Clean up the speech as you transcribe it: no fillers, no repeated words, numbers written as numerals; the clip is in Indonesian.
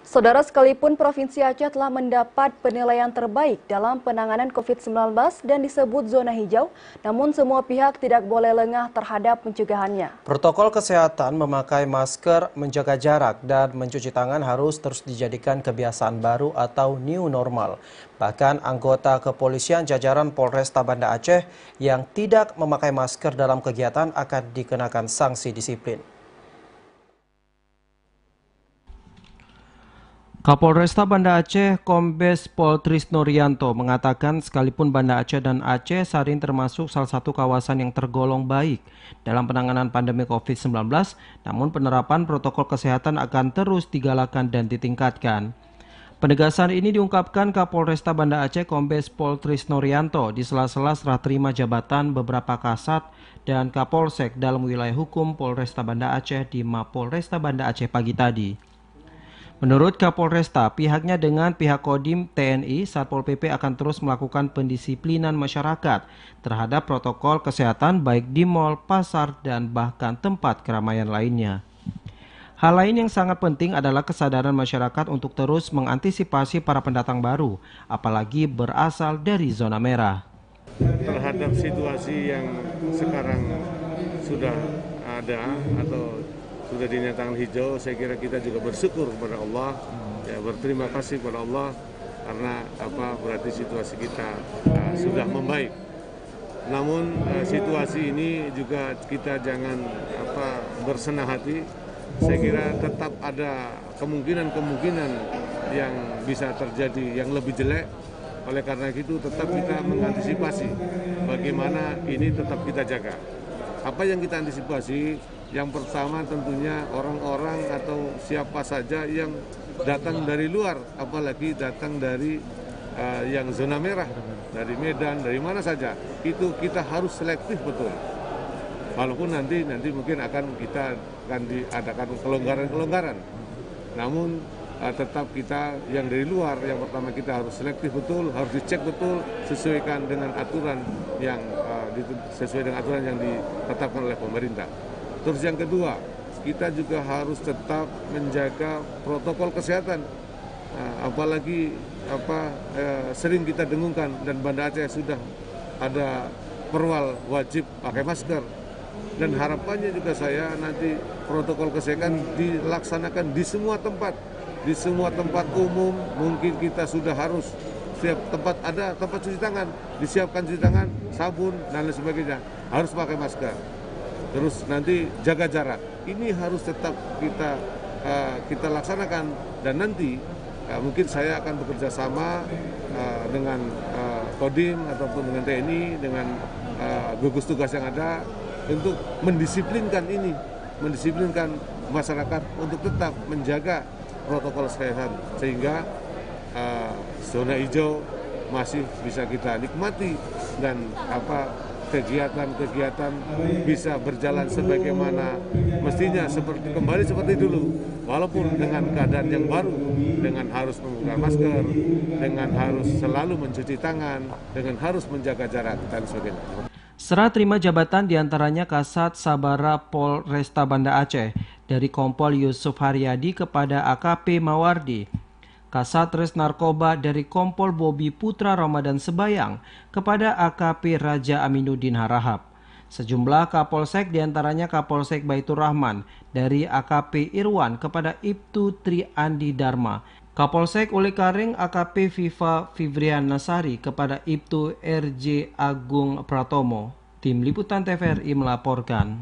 Saudara, sekalipun Provinsi Aceh telah mendapat penilaian terbaik dalam penanganan COVID-19 dan disebut zona hijau, namun semua pihak tidak boleh lengah terhadap pencegahannya. Protokol kesehatan memakai masker, menjaga jarak, dan mencuci tangan harus terus dijadikan kebiasaan baru atau new normal. Bahkan anggota kepolisian jajaran Polresta Banda Aceh yang tidak memakai masker dalam kegiatan akan dikenakan sanksi disiplin. Kapolresta Banda Aceh Kombes Pol Trisno Rianto mengatakan sekalipun Banda Aceh dan Aceh Sarin termasuk salah satu kawasan yang tergolong baik dalam penanganan pandemi COVID-19, namun penerapan protokol kesehatan akan terus digalakan dan ditingkatkan. Penegasan ini diungkapkan Kapolresta Banda Aceh Kombes Pol Trisno Rianto di sela-sela serah terima jabatan beberapa kasat dan Kapolsek dalam wilayah hukum Polresta Banda Aceh di Mapolresta Banda Aceh pagi tadi. Menurut Kapolresta, pihaknya dengan pihak Kodim TNI, Satpol PP akan terus melakukan pendisiplinan masyarakat terhadap protokol kesehatan baik di mal, pasar, dan bahkan tempat keramaian lainnya. Hal lain yang sangat penting adalah kesadaran masyarakat untuk terus mengantisipasi para pendatang baru, apalagi berasal dari zona merah. Terhadap situasi yang sekarang sudah ada atau sudah dinyatakan hijau, saya kira kita juga bersyukur kepada Allah, ya, berterima kasih kepada Allah karena berarti situasi kita sudah membaik. Namun situasi ini juga kita jangan bersenang hati. Saya kira tetap ada kemungkinan yang bisa terjadi yang lebih jelek. Oleh karena itu tetap kita mengantisipasi bagaimana ini tetap kita jaga. Apa yang kita antisipasi? Yang pertama tentunya orang-orang atau siapa saja yang datang dari luar, apalagi datang dari yang zona merah, dari Medan, dari mana saja, itu kita harus selektif betul. Walaupun nanti mungkin kita akan diadakan kelonggaran-kelonggaran, namun tetap kita yang dari luar, yang pertama kita harus selektif betul, harus dicek betul, sesuaikan dengan aturan yang ditetapkan oleh pemerintah. Terus yang kedua, kita juga harus tetap menjaga protokol kesehatan. Apalagi sering kita dengungkan dan Banda Aceh sudah ada perwal wajib pakai masker. Dan harapannya juga saya nanti protokol kesehatan dilaksanakan di semua tempat. Di semua tempat umum mungkin kita sudah harus setiap tempat ada tempat cuci tangan, disiapkan cuci tangan, sabun dan lain sebagainya, harus pakai masker. Terus nanti jaga jarak. Ini harus tetap kita laksanakan dan nanti mungkin saya akan bekerja sama dengan Kodim ataupun dengan TNI, dengan gugus tugas yang ada untuk mendisiplinkan masyarakat untuk tetap menjaga protokol kesehatan sehingga zona hijau masih bisa kita nikmati dan kegiatan-kegiatan bisa berjalan sebagaimana mestinya, kembali seperti dulu, walaupun dengan keadaan yang baru, dengan harus menggunakan masker, dengan harus selalu mencuci tangan, dengan harus menjaga jarak dan sebagainya. Serah terima jabatan diantaranya Kasat Sabara Polresta Banda Aceh dari Kompol Yusuf Haryadi kepada AKP Mawardi, Kasat Res Narkoba dari Kompol Bobi Putra Ramadan Sebayang kepada AKP Raja Aminuddin Harahap. Sejumlah Kapolsek diantaranya Kapolsek Baitur Rahman dari AKP Irwan kepada Ibtu Tri Andi Dharma. Kapolsek Uli Karing AKP Viva Fivrian Nasari kepada Ibtu RJ Agung Pratomo. Tim Liputan TVRI melaporkan.